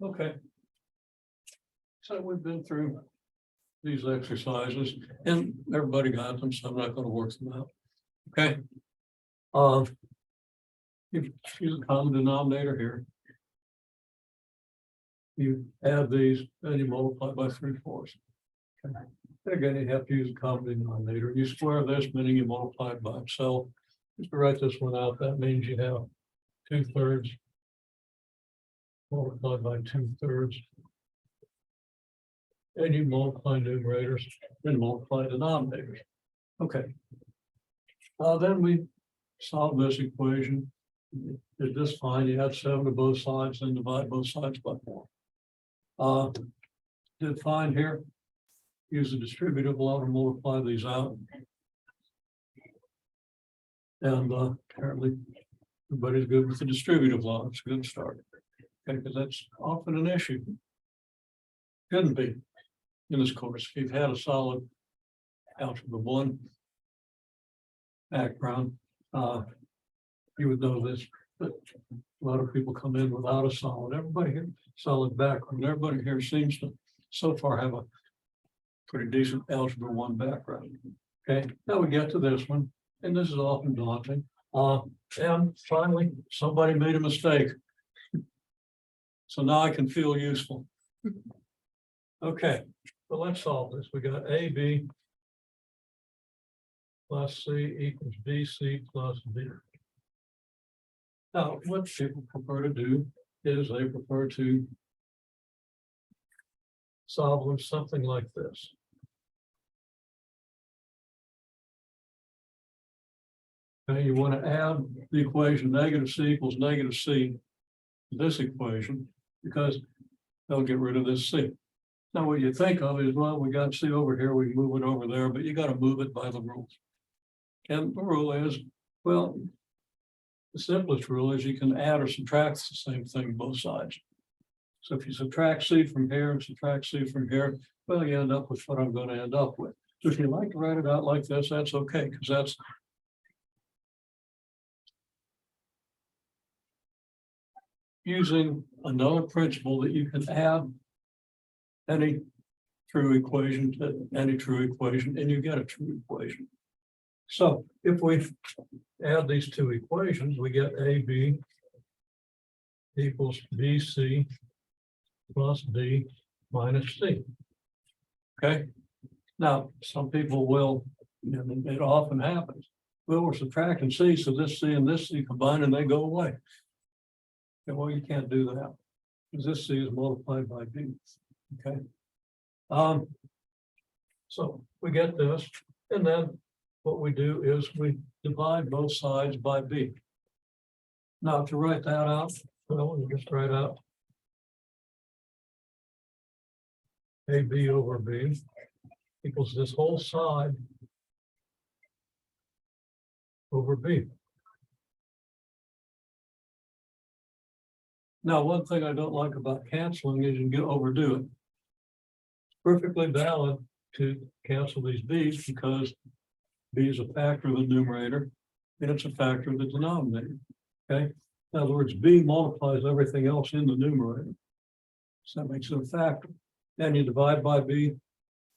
Okay. So we've been through these exercises and everybody got them, so I'm not gonna work them out. Okay. You use a common denominator here. You add these and you multiply by 3/4. Okay. Again, you have to use a common denominator. You square this, meaning you multiply it by itself. Just to write this one out, that means you have 2/3 multiplied by 2/3. And you multiply numerators and multiply denominators. Okay. Then we solve this equation. Is this fine? You add 7 to both sides and divide both sides by 4. Did find here. Use the distributive law to multiply these out. And apparently everybody's good with the distributive law. It's a good start. Okay, because that's often an issue. Couldn't be in this course. If you've had a solid algebra 1 background, you would know this, but a lot of people come in without a solid. Everybody here, solid background. Everybody here seems to so far have a pretty decent algebra 1 background. Okay, now we get to this one, and this is often daunting. And finally, somebody made a mistake. So now I can feel useful. Okay, so let's solve this. We got AB plus C equals BC plus D. Now, what people prefer to do is they prefer to solve with something like this. Okay, you want to add the equation -c equals -c to this equation because they'll get rid of this C. Now, what you think of is, well, we got C over here, we can move it over there, but you got to move it by the rules. And the rule is, well, the simplest rule is you can add or subtract the same thing both sides. So if you subtract C from here and subtract C from here, well, you end up with what I'm going to end up with. So if you like to write it out like this, that's okay, because that's using another principle that you can add any true equation to any true equation, and you get a true equation. So if we add these two equations, we get AB equals BC plus D minus C. Okay. Now, some people will, and it often happens, well, we're subtracting C, so this C and this C combine and they go away. Okay, well, you can't do that because this C is multiplied by B. Okay. So we get this, and then what we do is we divide both sides by B. Now, to write that out, well, we just write out AB over B equals this whole side over B. Now, one thing I don't like about canceling is you can overdo it. It's perfectly valid to cancel these B's because B is a factor of the numerator and it's a factor of the denominator. Okay. In other words, B multiplies everything else in the numerator. So that makes it a factor. Then you divide by B.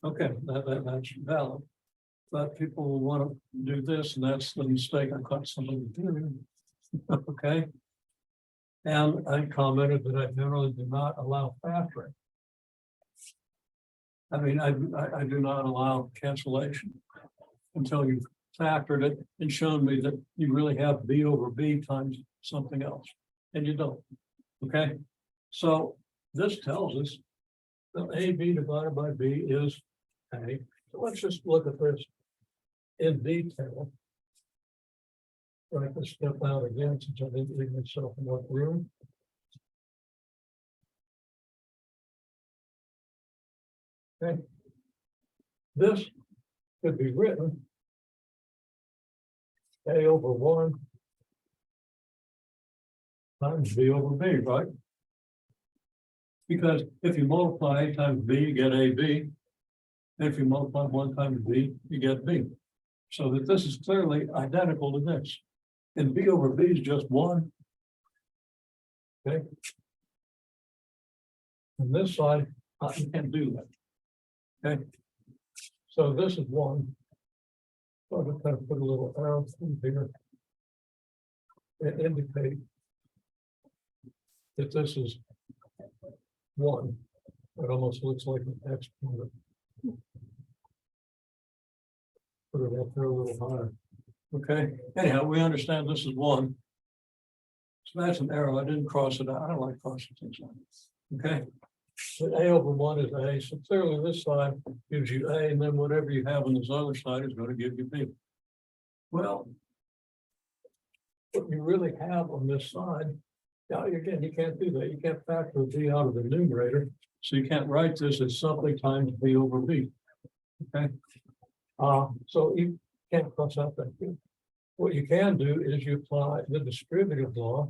Okay, that's valid. But people will want to do this, and that's the mistake I caught somebody doing. Okay. And I commented that I generally do not allow factoring. I mean, I do not allow cancellation until you've factored it and shown me that you really have B over B times something else, and you don't. Okay, so this tells us that AB divided by B is A. So let's just look at this in detail. Write this step out again since I didn't leave myself enough room. Okay. This could be written A over 1 times B over B, right? Because if you multiply A times B, you get AB. And if you multiply 1 times B, you get B. So that this is clearly identical to this. And B over B is just 1. Okay. And this side, you can't do that. Okay. So this is one. So I'm just kind of put a little arrow through here. And indicate that this is one. It almost looks like an X point. Put it up there a little higher. Okay, anyhow, we understand this is one. So that's an arrow. I didn't cross it out. I don't like crossing things out. Okay. So A over one is A. So clearly this side gives you A, and then whatever you have on this other side is going to give you B. Well, what you really have on this side, now again, you can't do that. You can't factor B out of the numerator. So you can't write this as something times B over B. Okay. So you can't cross out that B. What you can do is you apply the distributive law.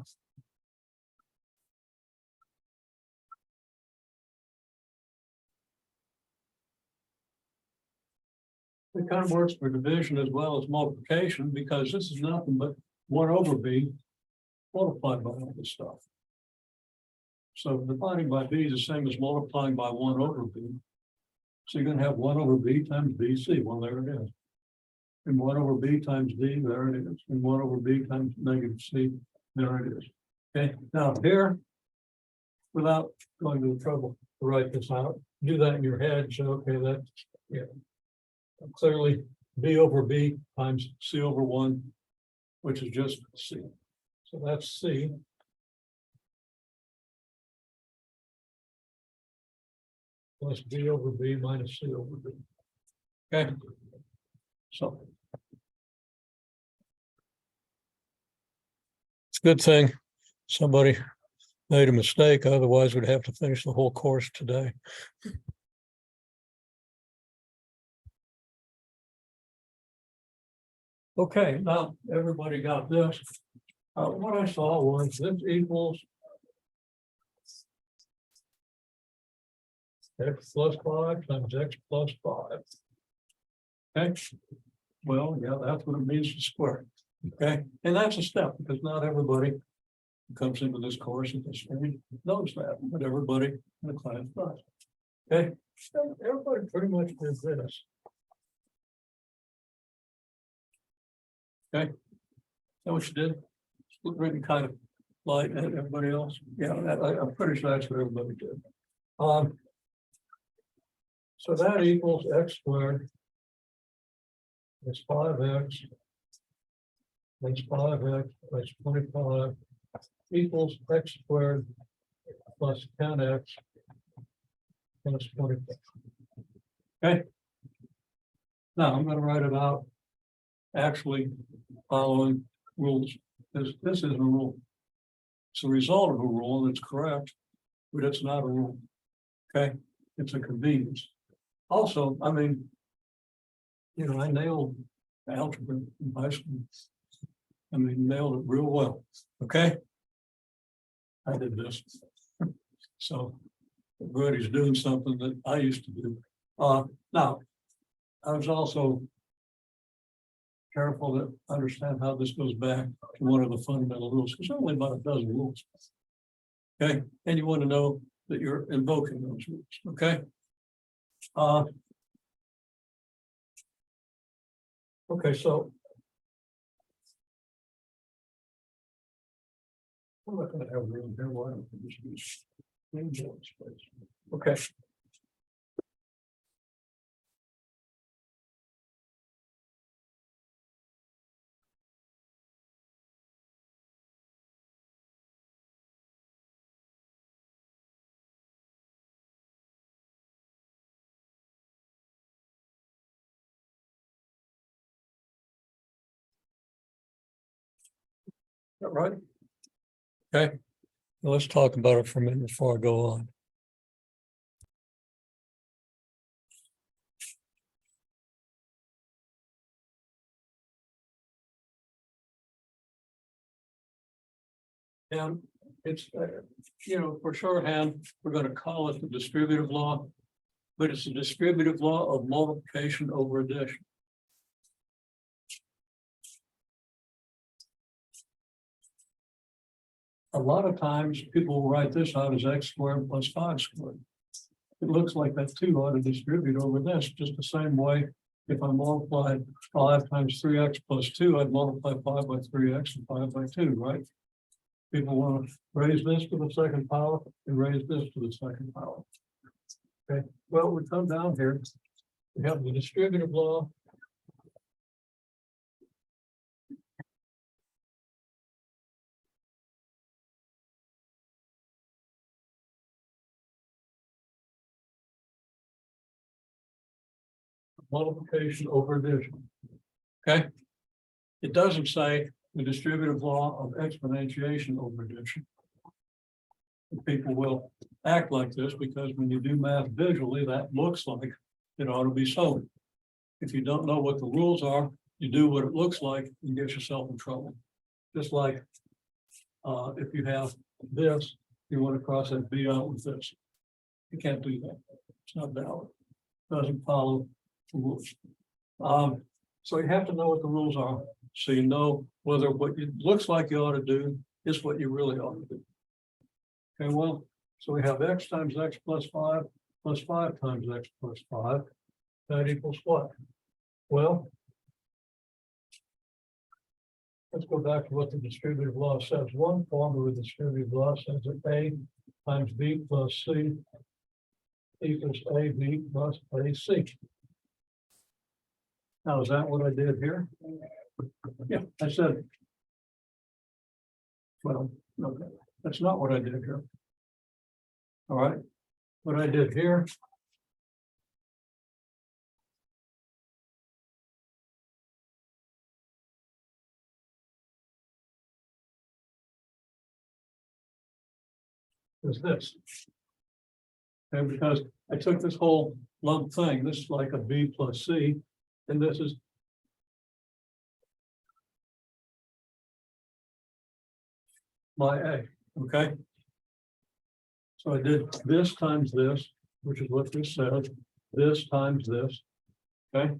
It kind of works for division as well as multiplication, because this is nothing but 1 over B multiplied by all this stuff. So dividing by B is the same as multiplying by 1 over B. So you're going to have 1 over B times BC. Well, there it is. And 1 over B times D, there it is. And 1 over B times negative C, there it is. Okay, now here, without going to the trouble to write this out, do that in your head. So, okay, that's, yeah. Clearly, B over B times C over 1, which is just C. So that's C. Plus B over B minus C over B. Okay. So. It's a good thing somebody made a mistake, otherwise we'd have to finish the whole course today. Okay, now everybody got this. What I saw was this equals X plus 5 times X plus 5. Okay, well, yeah, that's what it means to square. Okay, and that's a step, because not everybody who comes into this course at this stage knows that, but everybody in the class does. Okay, so everybody pretty much did this. Okay, that what you did? Split written kind of like everybody else. Yeah, I'm pretty sure that's what everybody did. So that equals X squared. It's 5X. That's 5X plus 25 equals X squared plus 10X plus 25. Okay. Now I'm going to write it out actually following rules. This isn't a rule. It's the result of a rule, and it's correct, but it's not a rule. Okay, it's a convenience. Also, I mean, you know, I nailed algebra in high school. I mean, nailed it real well. Okay, I did this. So everybody's doing something that I used to do. Now, I was also careful to understand how this goes back to one of the fundamental rules, because only about a dozen rules. Okay, and you want to know that you're invoking those rules. Okay. Okay, so I'm not going to have room here. Why don't we just use space? Okay. All right. Okay. Well, let's talk about it for a minute before I go on. And it's, you know, for shorthand, we're going to call it the distributive law, but it's a distributive law of multiplication over addition. A lot of times people will write this out as X squared plus 5 squared. it looks like that two ought to distribute over this, just the same way. If I multiplied 5 times 3x plus 2, I'd multiply 5 by 3x and 5 by 2, right? People want to raise this to the second power and raise this to the second power. Okay, well, we come down here. We have the distributive law. Multiplication over addition. Okay. It doesn't say the distributive law of exponentiation over addition. People will act like this because when you do math visually, that looks like it ought to be so. If you don't know what the rules are, you do what it looks like and get yourself in trouble. Just like if you have this, you want to cross that B out with this. You can't do that. It's not valid. Doesn't follow the rules. So you have to know what the rules are, so you know whether what it looks like you ought to do is what you really ought to do. Okay, well, so we have x times x plus 5 times x plus 5. That equals what? Well, let's go back to what the distributive law says. One form of the distributive law says that A times B plus C equals AB plus AC. Now, is that what I did here? Yeah, I said. Well, okay, that's not what I did here. All right, what I did here. Is this. And because I took this whole lump thing, this is like a B plus C, and this is my A, okay? So I did this times this, which is what this says, this times this, okay?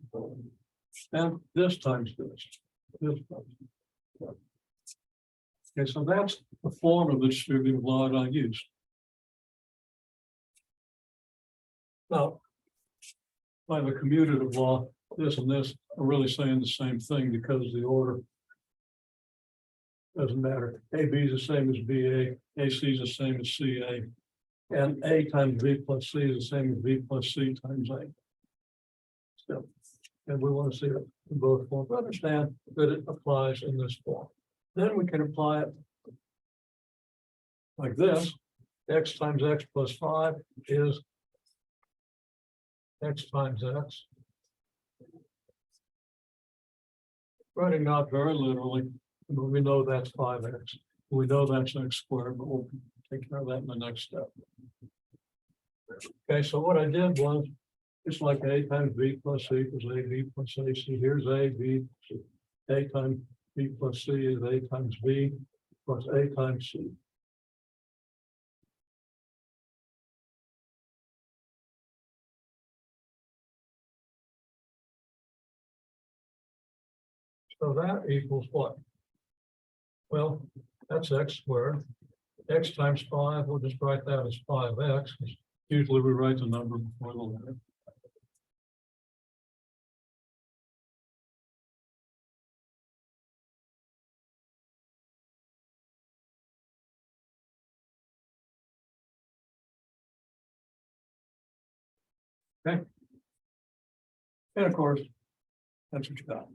And this times this, this times this. Okay, so that's the form of the distributive law that I use. Now, by the commutative law, this and this are really saying the same thing because the order doesn't matter. AB is the same as BA, AC is the same as CA, and A times B plus C is the same as B plus C times A. So, and we want to see it in both forms. Understand that it applies in this form. Then we can apply it like this. X times X plus 5 is X times X. Writing out very literally, but we know that's 5x. We know that's x squared, but we'll take care of that in the next step. Okay, so what I did was, it's like A times B plus C equals AB plus AC. Here's A, B, C. A times B plus C is A times B plus A times C. So that equals what? Well, that's x squared. X times 5, we'll just write that as 5x. Usually we write the number before the letter. Okay. And of course, that's what you got.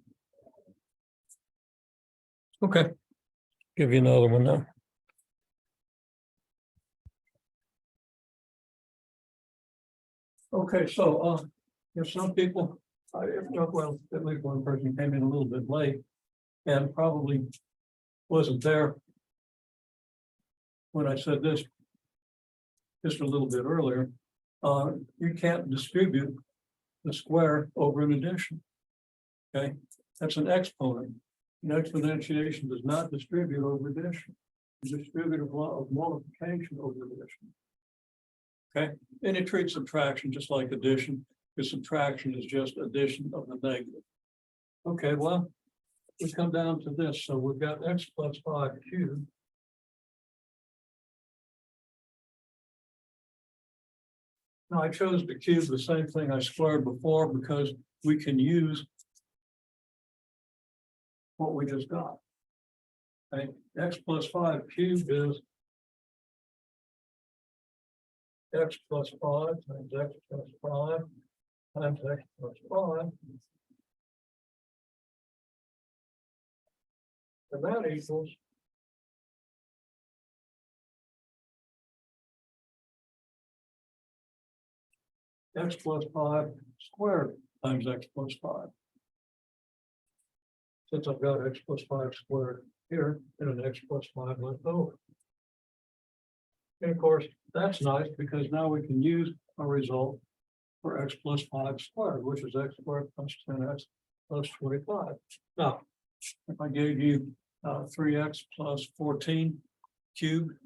Okay. Give you another one now. Okay, so if some people, well, at least one person came in a little bit late and probably wasn't there when I said this just a little bit earlier. You can't distribute the square over an addition. Okay, that's an exponent. An exponentiation does not distribute over addition. The distributive law of multiplication over addition. Okay, and it treats subtraction just like addition, because subtraction is just addition of the negative. Okay, well, we come down to this. So we've got x plus 5 cubed Now I chose to cube the same thing I squared before because we can use what we just got. Okay, x plus 5 cubed is x plus 5 times x plus 5 times x plus 5. And that equals x plus 5 squared times x plus 5. Since I've got x plus 5 squared here and an x plus 5 left over. And of course, that's nice because now we can use a result for x plus 5 squared, which is x squared plus 10x plus 25. Now, if I gave you 3x plus 14 cubed,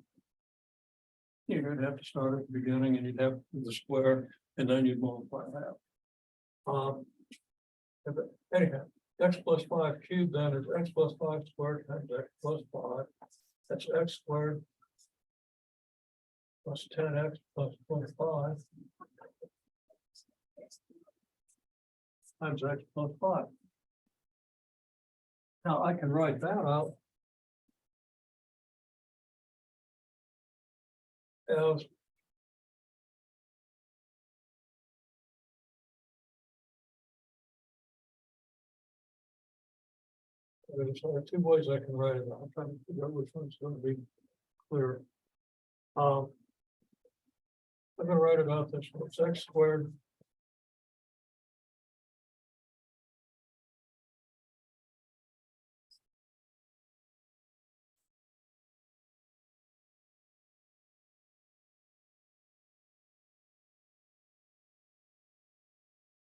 you're going to have to start at the beginning and you'd have the square and then you'd multiply that. Anyhow, x plus 5 cubed then is x plus 5 squared times x plus 5. That's x squared plus 10x plus 25 times x plus 5. Now I can write that out as there's only two ways I can write it out. I'm trying to figure out which one's going to be clear. I'm going to write it out this way. It's x squared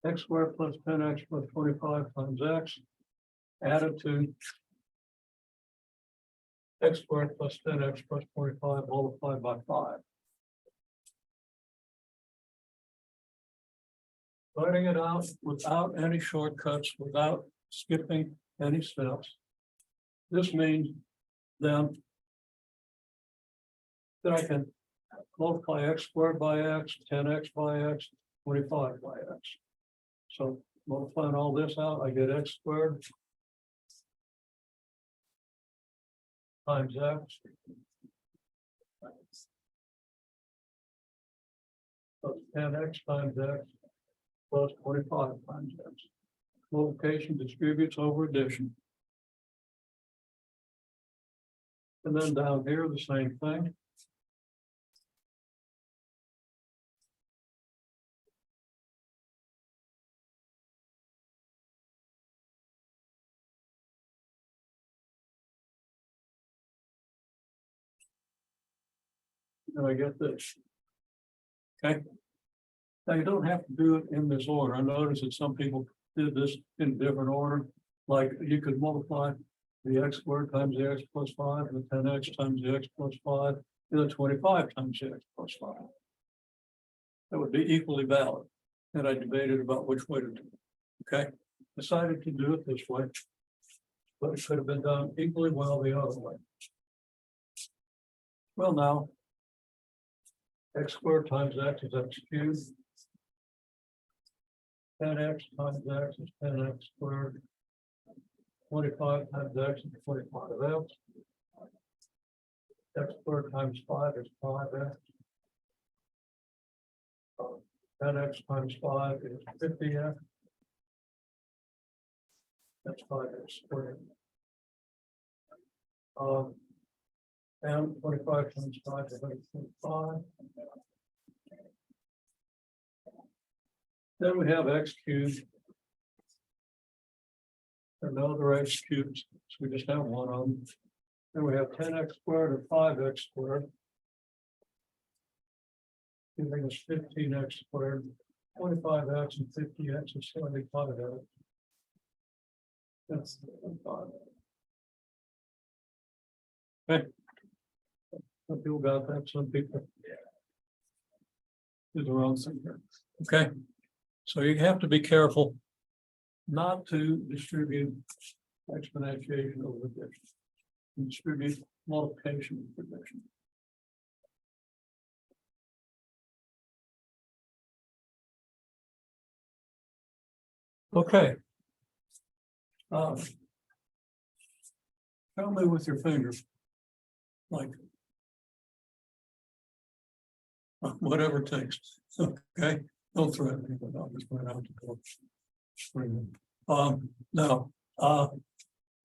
x squared plus 10x plus 25 times x added to x squared plus 10x plus 25 multiplied by 5. Writing it out without any shortcuts, without skipping any steps. This means then that I can multiply x squared by x, 10x by x, 25 by x. So multiplying all this out, I get x squared times x plus 10x times x plus 25 times x. Multiplication distributes over addition. And then down here, the same thing. And I get this. Okay. Now you don't have to do it in this order. I noticed that some people did this in different order. Like you could multiply the x squared times the x plus 5, and the 10x times the x plus 5, and the 25 times the x plus 5. That would be equally valid. And I debated about which way to do it. Okay. Decided to do it this way, but it could have been done equally well the other way. Well, now x squared times x is x cubed. 10x times x is 10x squared. 25 times x is 25x. X squared times 5 is 5x. 10x times 5 is 50x. That's 5x squared. And 25 times 5 is 125. Then we have x cubed. Another x cubed, so we just have one of them. Then we have 10x squared or 5x squared. Giving us 15x squared, 25x and 50x is 75x. That's 5. Okay. Some people got that, some people do the wrong thing here. Okay. So you have to be careful not to distribute exponentiation over addition. Distribute multiplication over addition. Okay. Tell me with your fingers. Like. Whatever it takes, okay, don't threaten me, but I'll just run out to go. Now,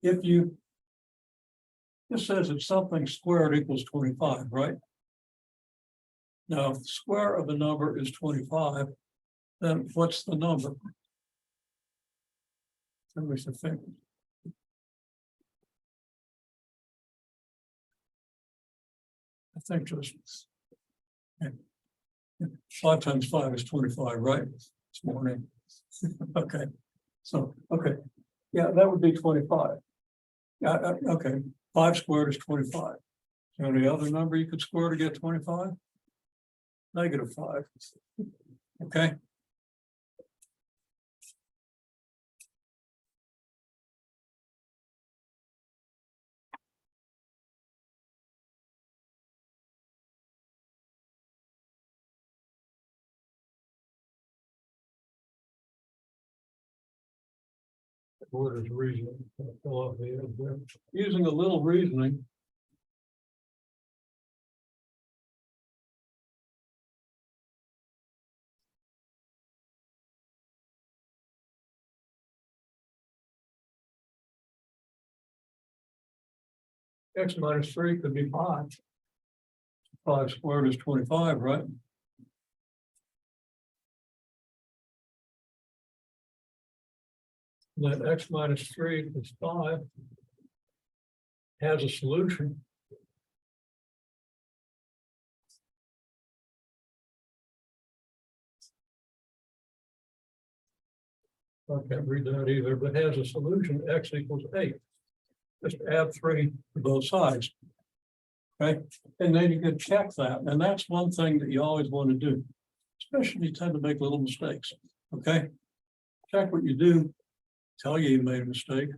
if you. This says that something squared equals 25, right? Now, if the square of a number is 25, then what's the number? Let me see, think. I think just. 5 times 5 is 25, right? This morning. Okay, so, okay, yeah, that would be 25. Yeah, okay, 5 squared is 25. Is there any other number you could square to get 25? -5. Okay. What is reasoning? Using a little reasoning. X minus 3 could be 5. 5 squared is 25, right? Then x minus 3 is 5. Has a solution. I can't read that either, but has a solution, x equals 8. Just add 3 to both sides. Okay, and then you can check that, and that's one thing that you always want to do, especially if you tend to make little mistakes. Okay, check what you do, tell you made a mistake.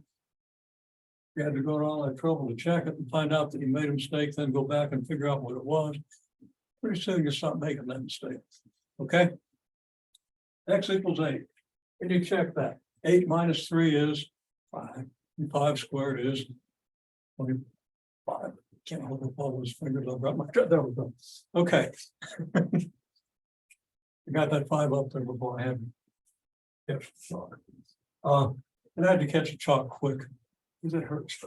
You had to go to all that trouble to check it and find out that you made a mistake, then go back and figure out what it was. Pretty soon you stop making that mistake. Okay, x equals 8. And you check that. 8 minus 3 is 5. And 5 squared is 25. Can't hold up all those fingers. I've got my, there we go. Okay. You got that 5 up there before I had to catch the chalk. And I had to catch a chalk quick because it hurts.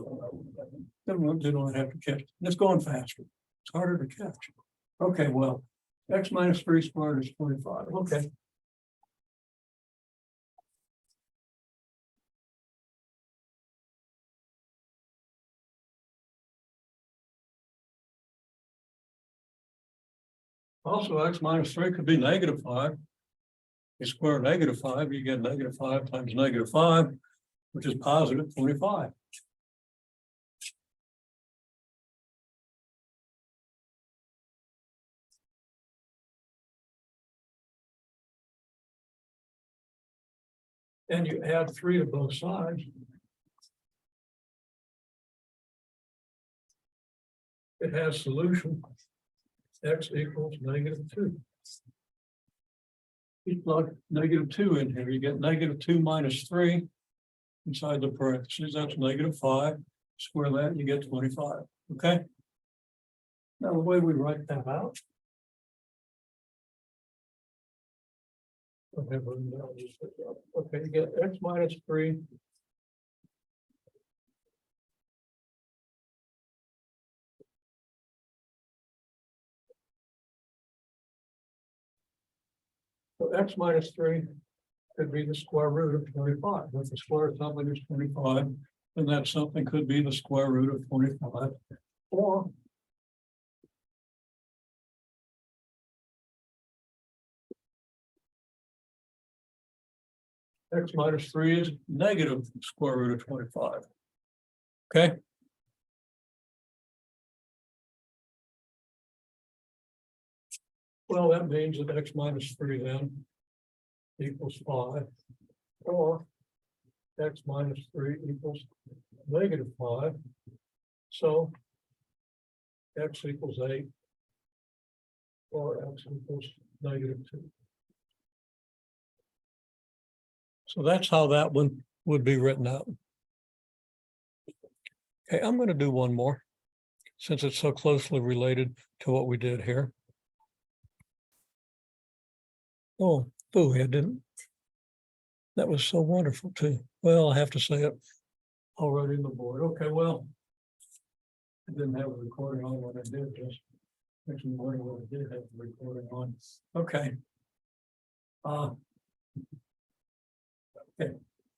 Didn't have to catch. It's going faster. It's harder to catch. Okay, well, x minus 3 squared is 25. Okay. Also, x minus 3 could be -5. You square -5, you get -5 times -5, which is positive 25. And you add 3 to both sides. It has solution. X equals -2. You plug -2 in here, you get -2 minus 3 inside the parentheses, that's -5. Square that, you get 25. Okay. Now the way we write that out. Okay, you get x minus 3. So x minus 3 could be the square root of 25. If the square of something is 25, then that something could be the square root of 25. Or x minus 3 is negative square root of 25. Okay. Well, that means that x minus 3 then equals 5, or x minus 3 equals -5. So x equals 8, or x equals -2. So that's how that one would be written out. Okay, I'm going to do one more since it's so closely related to what we did here. Oh, boo, I didn't. That was so wonderful too. Well, I have to say it already in the board. Okay, well, I didn't have a recording on when I did this. Next morning when I did have the recording on. Okay. Okay.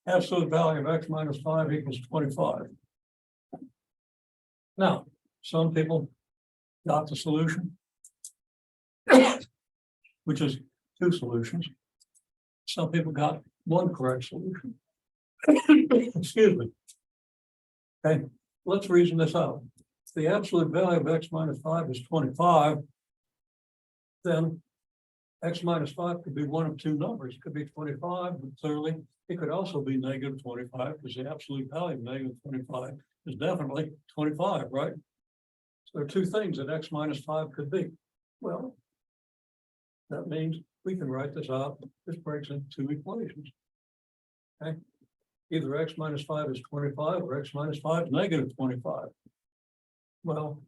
Absolute value of X minus 5 equals 25. Now, some people got the solution, which is two solutions. Some people got one correct solution. Excuse me. Okay, let's reason this out. If the absolute value of X minus 5 is 25, then X minus 5 could be one of two numbers. It could be 25, but clearly it could also be negative 25 because the absolute value of negative 25 is definitely 25, right? So there are two things that X minus 5 could be. Well, that means we can write this out. This breaks into two equations. Okay, either X minus 5 is 25 or X minus 5 is negative 25. Well,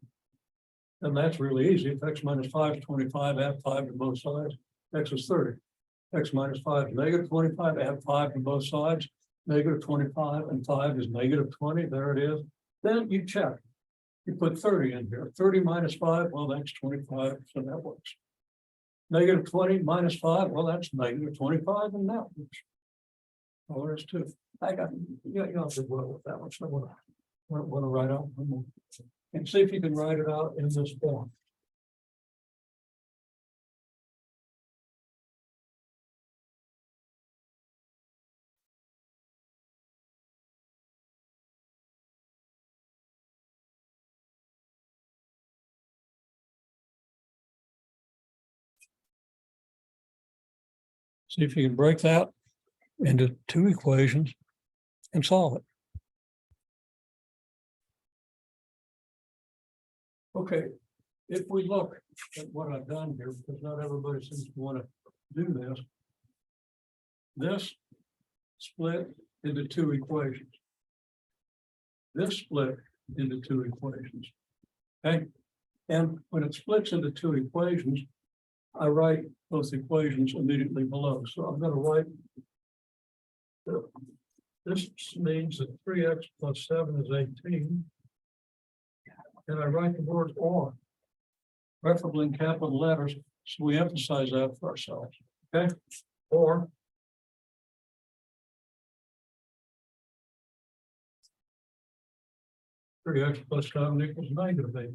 then that's really easy. If X minus 5 is 25, add 5 to both sides, X is 30. X minus 5 is negative 25, add 5 to both sides, negative 25, and 5 is negative 20. There it is. Then you check. You put 30 in here. 30 minus 5, well, that's 25, so that works. Negative 20 minus 5, well, that's negative 25, and that works. Well, there's two. I got, you did well with that one. So I want to write out one more. And see if you can write it out in this form. See if you can break that into two equations and solve it. Okay, if we look at what I've done here, because not everybody seems to want to do this. This split into two equations. This split into two equations. Okay, and when it splits into two equations, I write those equations immediately below. So I'm going to write this means that 3x plus 7 is 18. And I write the word or, preferably in capital letters, so we emphasize that for ourselves. Okay, or 3x plus 7 equals negative 8.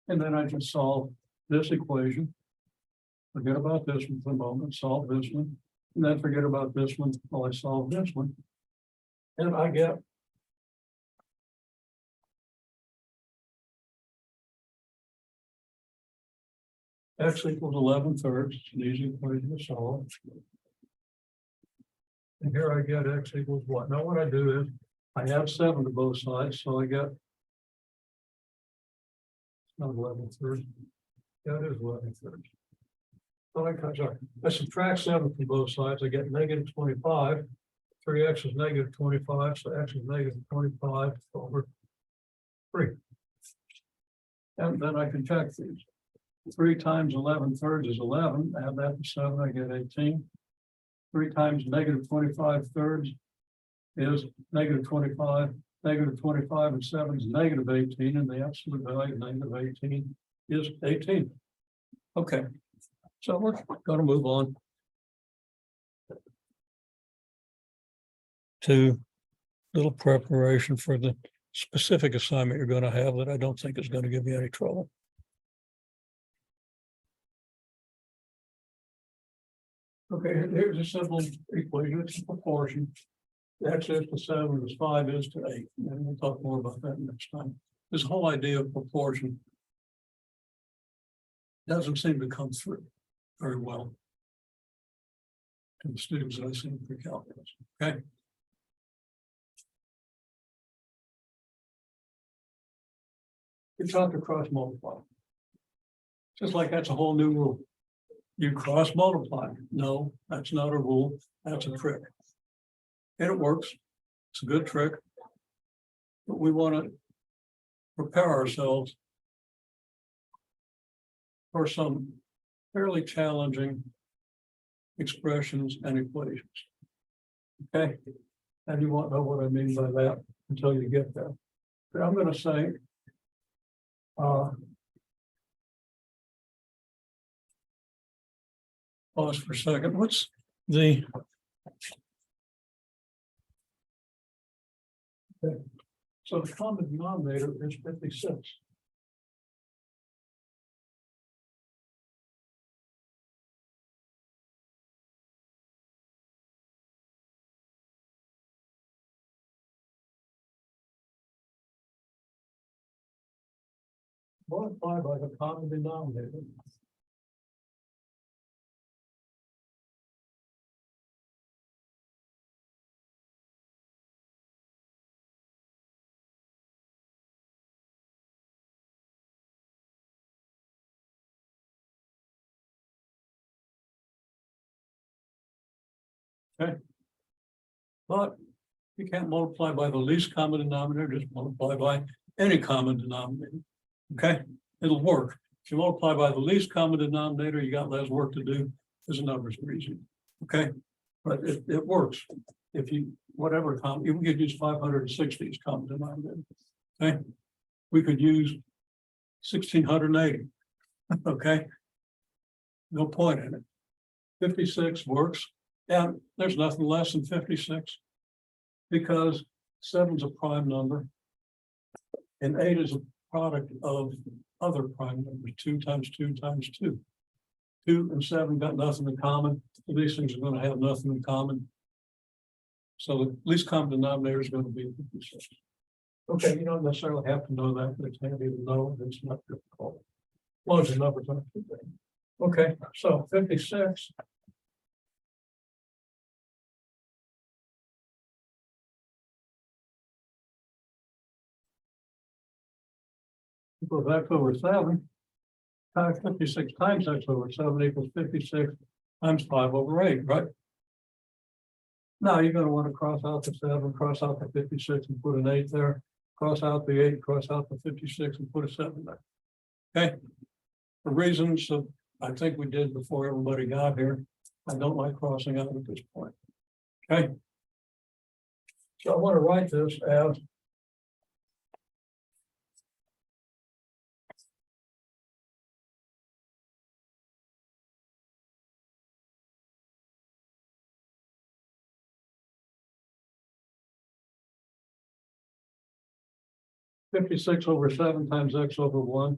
And then I just solve this equation. Forget about this one for a moment, solve this one, and then forget about this one while I solve this one. And I get x equals 11/3. It's an easy equation to solve. And here I get x equals what? Now what I do is I add 7 to both sides, so I get not 11/3. That is 11/3. So I subtract 7 from both sides, I get negative 25. 3x is negative 25, so x is negative 25 over 3. And then I can check these. 3 times 11/3 is 11. Add that to 7, I get 18. 3 times negative 25/3 is negative 25. Negative 25 and 7 is negative 18, and the absolute value of negative 18 is 18. Okay, so we're going to move on to little preparation for the specific assignment you're going to have that I don't think is going to give you any trouble. Okay, here's a simple equation. It's a proportion. X is to 7 as 5 is to 8. And we'll talk more about that next time. This whole idea of proportion doesn't seem to come through very well to the students that I see for calculus. Okay. You talk to cross multiply. Just like that's a whole new rule. You cross multiply. No, that's not a rule. That's a trick. And it works. It's a good trick. But we want to prepare ourselves for some fairly challenging expressions and equations. Okay, and you won't know what I mean by that until you get there. But I'm going to say, pause for a second. What's the? Okay. So the common denominator is 56. Multiply by the common denominator. Okay. But you can't multiply by the least common denominator, just multiply by any common denominator. Okay, it'll work. If you multiply by the least common denominator, you got less work to do because the numbers are easy. Okay, but it works. If you, whatever common, you could use 560 as common denominator. Okay, we could use 1680. Okay, no point in it. 56 works. And there's nothing less than 56 because 7's a prime number and 8 is a product of other prime numbers, 2 times 2 times 2. 2 and 7 got nothing in common. These things are going to have nothing in common. So the least common denominator is going to be 56. Okay, you don't necessarily have to know that, but it's handy to know. It's not difficult. As long as the numbers aren't too big. Okay, so 56. Equals x over 7 times 56 times x over 7 equals 56 times 5 over 8, right? Now you're going to want to cross out the 7, cross out the 56 and put an 8 there, cross out the 8, cross out the 56 and put a 7 there. Okay. For reasons that I think we did before everybody got here, I don't like crossing out at this point. Okay. So I want to write this as 56 over 7 times x over 1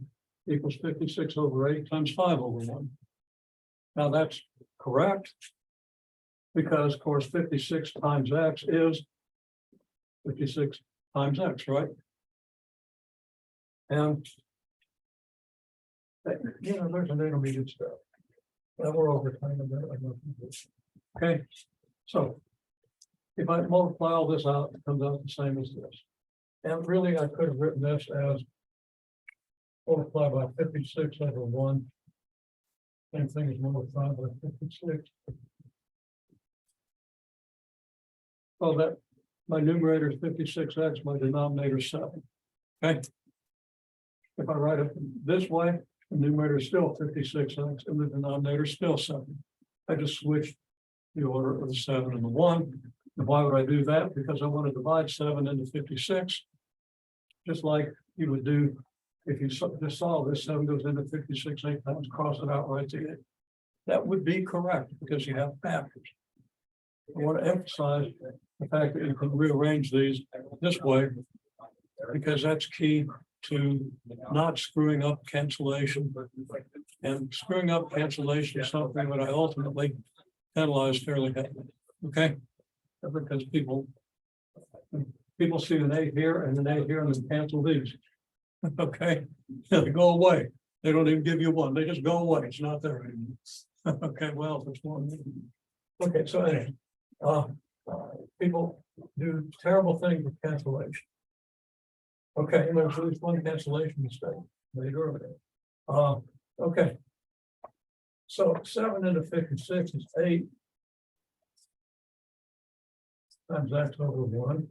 equals 56 over 8 times 5 over 1. Now that's correct because, of course, 56 times x is 56 times x, right? And, you know, there's an intermediate step. Now we're over time. Okay, so if I multiply all this out, it comes out the same as this. And really, I could have written this as multiply by 56 over 1. Same thing as multiply by 56. So that my numerator is 56x, my denominator is 7. Okay. If I write it this way, the numerator is still 56x and the denominator is still 7. I just switched the order of the 7 and the 1. And why would I do that? Because I want to divide 7 into 56. Just like you would do if you just saw this 7 goes into 56 8 times, cross it out right to it. That would be correct because you have factors. I want to emphasize the fact that you can rearrange these this way because that's key to not screwing up cancellation. And screwing up cancellation is something that I ultimately penalize fairly heavily. Okay, because people see an 8 here and an 8 here and then cancel these. Okay, they go away. They don't even give you 1. They just go away. It's not there anymore. Okay, well, if it's 1. Okay, so anyway, people do terrible things with cancellation. Okay, and there's at least one cancellation mistake made earlier. Okay. So 7 into 56 is 8. Times x over 1.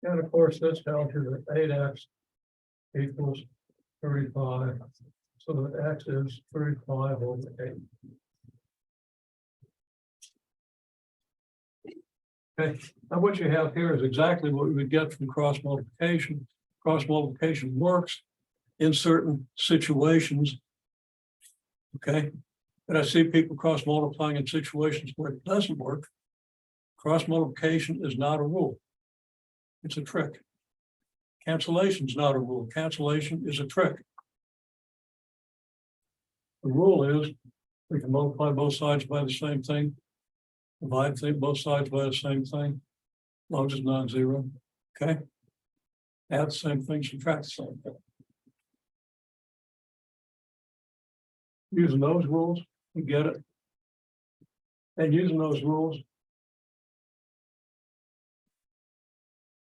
And of course, this tells you that 8x equals 35. So that x is 35 over 8. Okay, now what you have here is exactly what we would get from cross multiplication. Cross multiplication works in certain situations. Okay, but I see people cross multiplying in situations where it doesn't work. Cross multiplication is not a rule. It's a trick. Cancellation is not a rule. Cancellation is a trick. The rule is we can multiply both sides by the same thing. Divide both sides by the same thing, as long as it's non-zero. Okay. Add the same thing, subtract the same thing. Using those rules, you get it. And using those rules,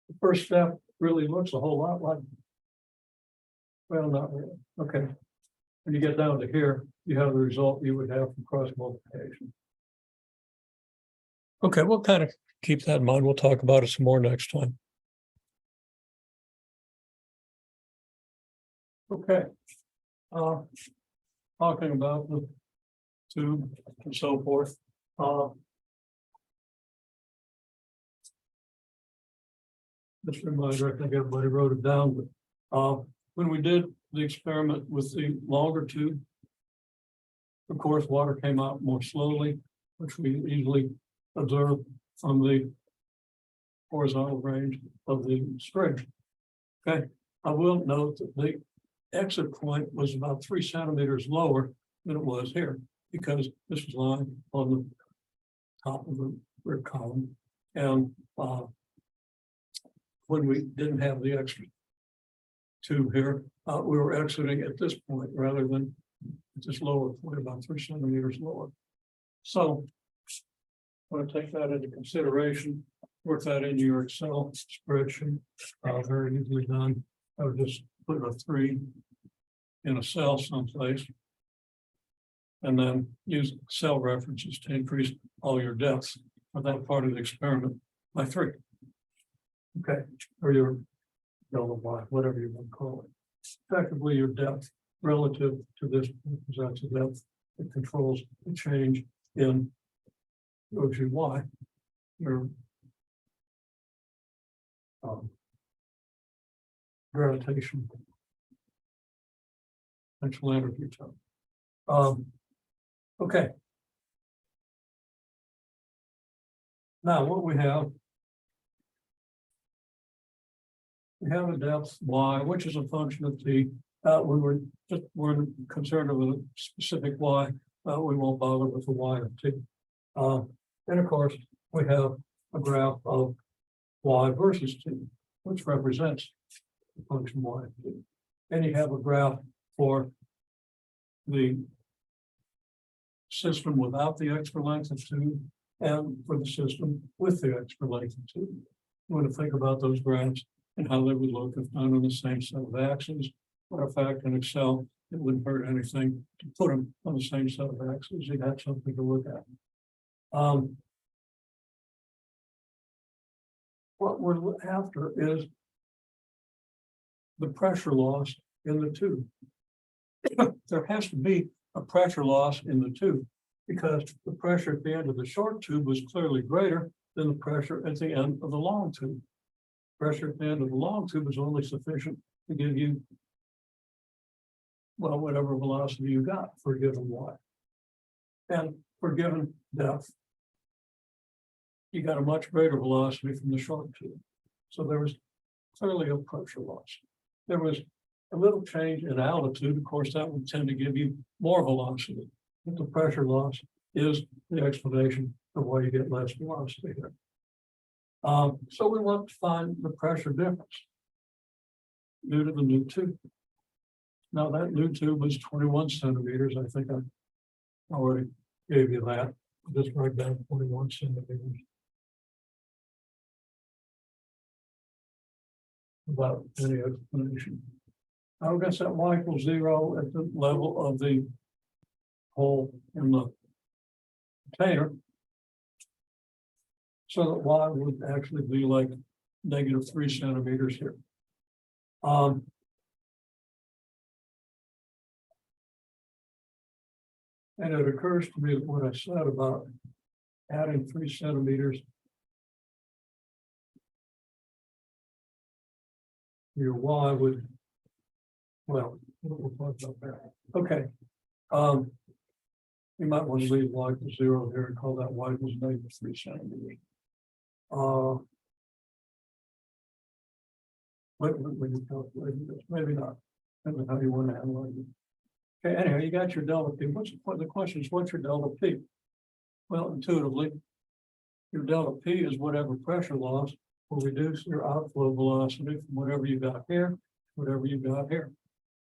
the first step really looks a whole lot like, well, not really. Okay. When you get down to here, you have the result you would have from cross multiplication. Okay, we'll kind of keep that in mind. We'll talk about it some more next time. Okay. Talking about the tube and so forth. Just a reminder, I think everybody wrote it down, but when we did the experiment with the longer tube, of course, water came out more slowly, which we easily observe from the horizontal range of the spring. Okay, I will note that the exit point was about 3 centimeters lower than it was here, because this was lying on the top of the rear column. And when we didn't have the extra tube here, we were exiting at this point rather than at this lower point, about 3 centimeters lower. So I'm going to take that into consideration, work that into your Excel spreadsheet. Very easily done. I would just put a 3 in a cell someplace, and then use cell references to increase all your depths for that part of the experiment by 3. Okay, or your delta y, whatever you want to call it. Effectively, your depth relative to this, because that's the depth that controls the change in OGY, your gravitation potential energy term. Okay. Now what we have a depth y, which is a function of t. We're concerned with a specific y. We won't bother with the y of t. And of course, we have a graph of y versus t, which represents the function y of t. And you have a graph for the system without the extra length of tube and for the system with the extra length of tube. You want to think about those graphs and how they would look if done on the same set of axes. Matter of fact, in Excel, it wouldn't hurt anything to put them on the same set of axes. You had something to look at. What we're after is the pressure loss in the tube. There has to be a pressure loss in the tube because the pressure at the end of the short tube was clearly greater than the pressure at the end of the long tube. Pressure at the end of the long tube is only sufficient to give you, well, whatever velocity you got for a given y. And for a given depth, you got a much greater velocity from the short tube. So there was clearly a pressure loss. There was a little change in altitude. Of course, that would tend to give you more velocity. But the pressure loss is the explanation of why you get less velocity here. So we want to find the pressure difference due to the new tube. Now that new tube was 21 centimeters. I think I already gave you that. Just write down 21 centimeters. without any explanation. I guess that y equals 0 at the level of the hole in the container. So that y would actually be like -3 centimeters here. And it occurs to me that what I said about adding 3 centimeters your y would, well, we'll talk about that. Okay. You might want to leave y to 0 here and call that y equals -3 centimeters. When you calculate this, maybe not. Depends on how you want to analyze it. Okay, anyhow, you got your delta P. The question is, what's your delta P? Well, intuitively, your delta P is whatever pressure loss will reduce your outflow velocity from whatever you got here, to whatever you got here.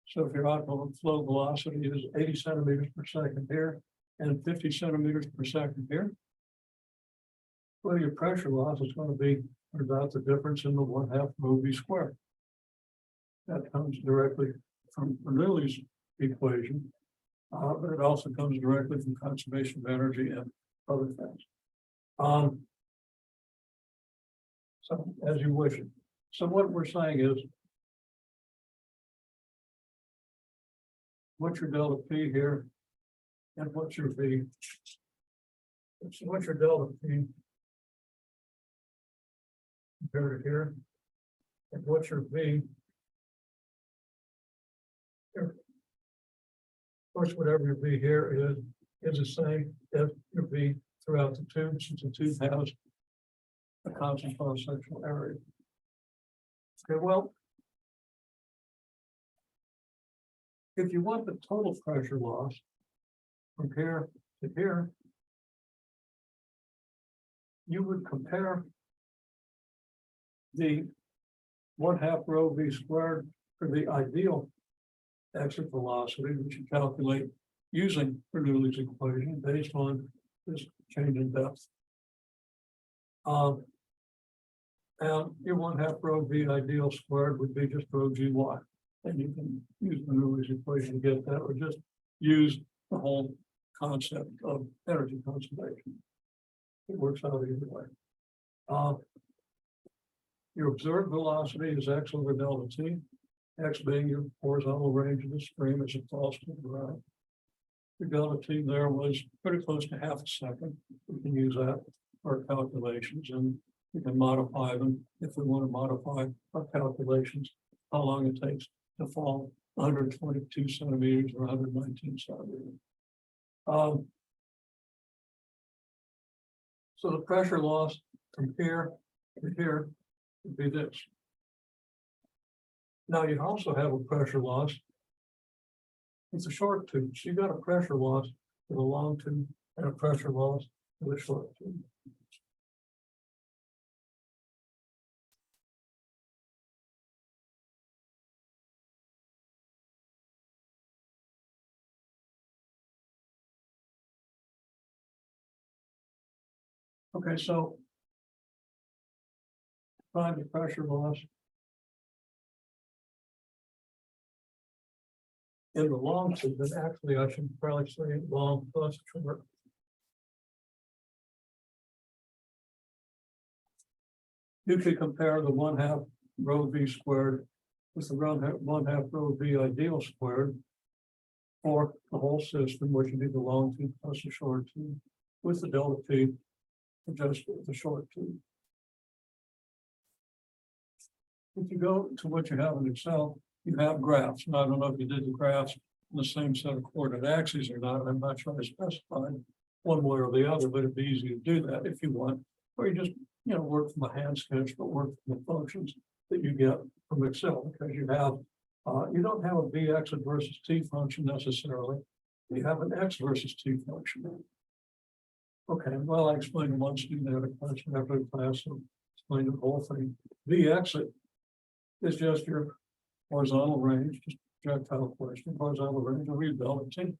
So if your outflow velocity is 80 centimeters per second here and 50 centimeters per second here, well, your pressure loss is going to be about the difference in the 1/2 rho v squared. That comes directly from Bernoulli's equation, but it also comes directly from conservation of energy and other things. So as you wish it. So what we're saying is, what's your delta P here, and what's your V? So what's your delta P compared to here, and what's your V? Here. Of course, whatever your V here is the same as your V throughout the tube, since the tube has a constant cross-sectional area. Okay, well, if you want the total pressure loss from here to here, you would compare the 1/2 rho v squared for the ideal exit velocity, which you calculate using Bernoulli's equation based on this change in depth. And your 1/2 rho v ideal squared would be just rho gy. And you can use Bernoulli's equation to get that, or just use the whole concept of energy conservation. It works out either way. Your observed velocity is x over delta t, x being your horizontal range of the stream as it falls to the ground. The delta t there was pretty close to 1/2 second. We can use that for our calculations, and we can modify them if we want to modify our calculations, how long it takes to fall 122 centimeters or 119 centimeters. So the pressure loss from here to here would be this. Now you also have a pressure loss. It's a short tube, so you got a pressure loss with a long tube and a pressure loss with a short tube. Okay, so find the pressure loss in the long tube, and actually I should probably say long plus short. You could compare the 1/2 rho v squared with the 1/2 rho v ideal squared for the whole system, which would be the long tube plus the short tube, with the delta P just with the short tube. If you go to what you have in Excel, you have graphs. And I don't know if you did the graphs in the same set of coordinate axes or not. I'm not sure I specified one way or the other, but it'd be easy to do that if you want. Or you just, work from a hand sketch, but work from the functions that you get from Excel, because you have, you don't have a B exit versus T function necessarily. You have an X versus T function. Okay, well, I explained one student at a class after the class, so explain the whole thing. V exit is just your horizontal range, just projectile question, horizontal range over your delta T.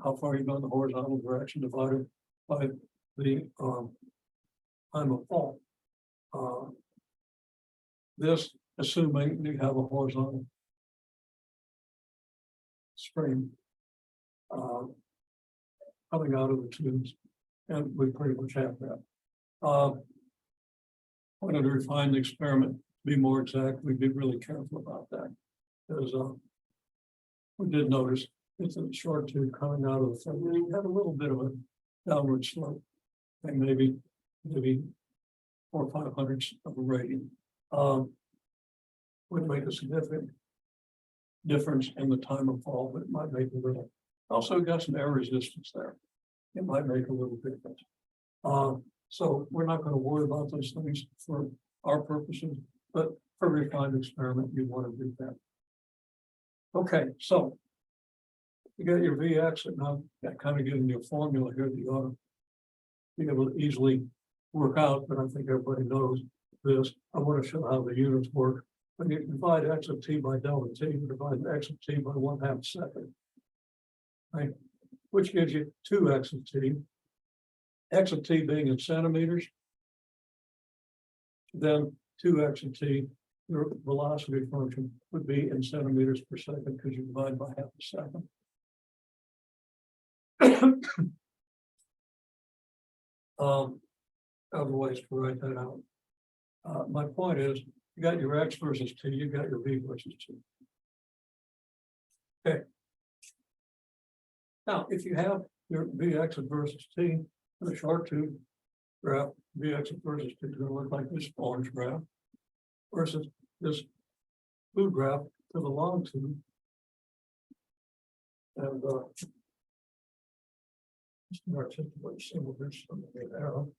How far you go in the horizontal direction divided by the time of fall. This, assuming you have a horizontal stream coming out of the tubes, and we pretty much have that. Wanted to refine the experiment, be more exact, we'd be really careful about that. Because we did notice it's a short tube coming out of the thing, we had a little bit of a downward slope, and maybe 400 or 500 of a rating. Would make a significant difference in the time of fall, but it might make a little. Also got some air resistance there. It might make a little difference. So we're not going to worry about those things for our purposes, but for refined experiment, you want to do that. Okay, so you got your V exit now, that kind of giving you a formula here that you ought to be able to easily work out, but I think everybody knows this. I want to show how the units work. When you divide x of t by delta t, you divide x of t by 1/2 second. Right, which gives you 2x of t. X of t being in centimeters. Then 2x of t, your velocity function would be in centimeters per second because you divide by 1/2 second. Other ways to write that out. My point is, you got your x versus t, you got your v versus t. Okay. Now, if you have your vx versus t in the short tube graph, vx versus t is going to look like this orange graph versus this blue graph to the long tube. And just to articulate some of this from the arrow.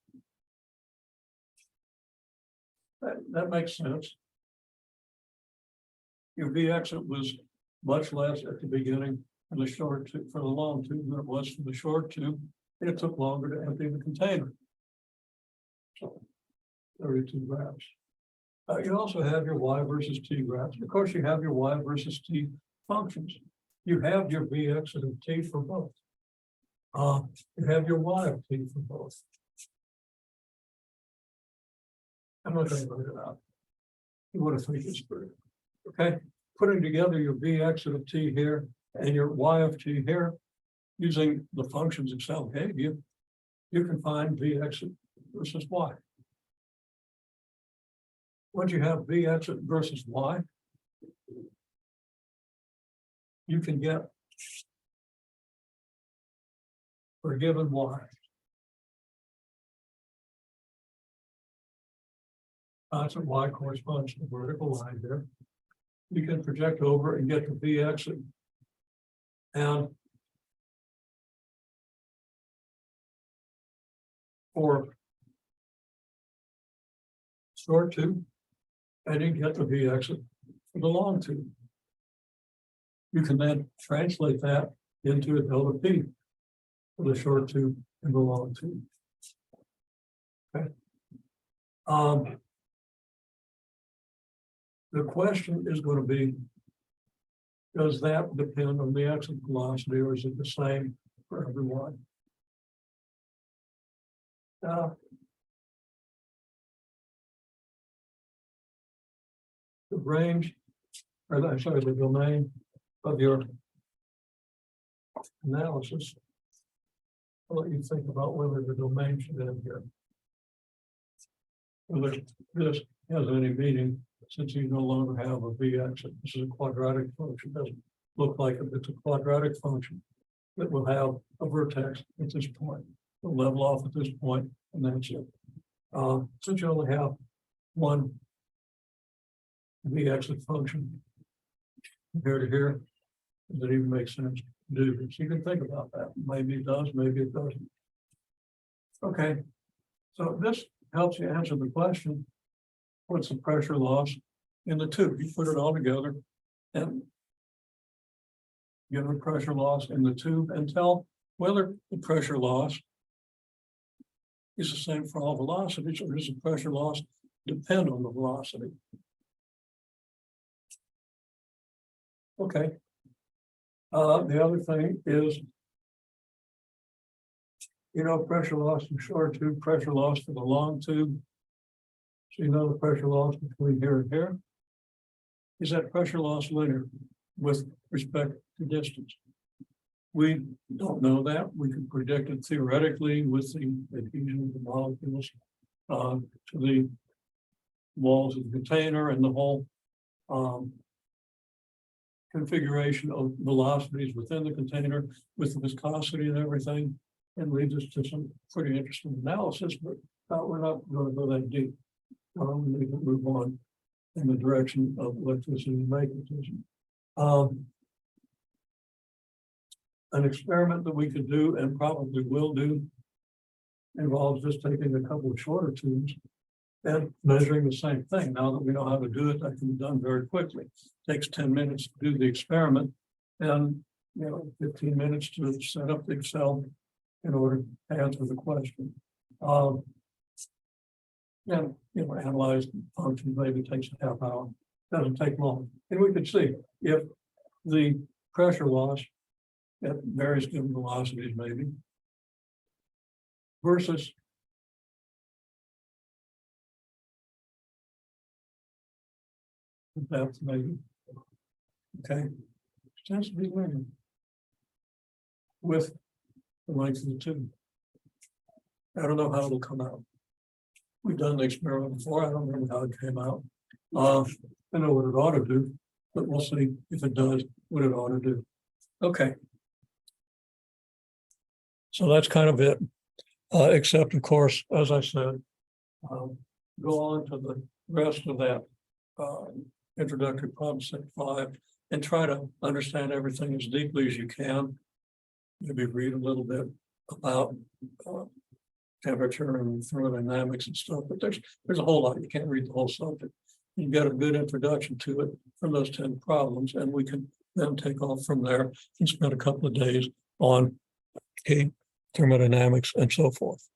That makes sense. Your V exit was much less at the beginning for the short tube, for the long tube than it was for the short tube. And it took longer to empty the container. So 32 graphs. You also have your Y versus T graphs. Of course, you have your Y versus T functions. You have your V exit of T for both. You have your Y of T for both. I'm not going to write it out. You want to think this through. Okay, putting together your V exit of T here and your Y of T here, using the functions Excel gave you, you can find V exit versus Y. Once you have V exit versus Y, you can get for a given Y. Constant Y corresponds to the vertical line there. You can project over and get the V exit. And for short tube, and you get the V exit for the long tube. You can then translate that into a delta P for the short tube and the long tube. Okay. The question is going to be, does that depend on the exit velocity, or is it the same for everyone? The range, or I'm sorry, the domain of your analysis. I'll let you think about whether the domain should end here. Whether this has any meaning, since you no longer have a V exit. This is a quadratic function. It doesn't look like it. It's a quadratic function that will have a vertex at this point. It'll level off at this point, and that's it. Since you only have one V exit function here to here, does it even make sense to do this? You can think about that. Maybe it does, maybe it doesn't. Okay, so this helps you answer the question, what's the pressure loss in the tube? You put it all together and give a pressure loss in the tube and tell whether the pressure loss is the same for all velocities, or does the pressure loss depend on the velocity? Okay. The other thing is, pressure loss in short tube, pressure loss for the long tube. So you know the pressure loss between here and here. Is that pressure loss linear with respect to distance? We don't know that. We can predict it theoretically with the adhesion of the molecules to the walls of the container and the whole configuration of velocities within the container with the viscosity and everything, and leads us to some pretty interesting analysis, but we're not going to go that deep. We can move on in the direction of electricity magnetism. An experiment that we could do and probably will do involves just taking a couple of shorter tubes and measuring the same thing. Now that we know how to do it, that can be done very quickly. Takes 10 minutes to do the experiment and 15 minutes to set up the Excel in order to answer the question. And analyze the function, maybe takes a half hour, doesn't take long. And we could see if the pressure loss at various given velocities maybe versus the depth maybe. Okay, tends to be linear with the length of the tube. I don't know how it'll come out. We've done the experiment before. I don't remember how it came out. I know what it ought to do, but we'll see if it does what it ought to do. Okay. So that's kind of it. Except, of course, as I said, go on to the rest of that introductory problem set 5 and try to understand everything as deeply as you can. Maybe read a little bit about temperature and thermodynamics and stuff, but there's a whole lot. You can't read the whole subject. You get a good introduction to it from those 10 problems, and we can then take off from there and spend a couple of days on thermodynamics and so forth.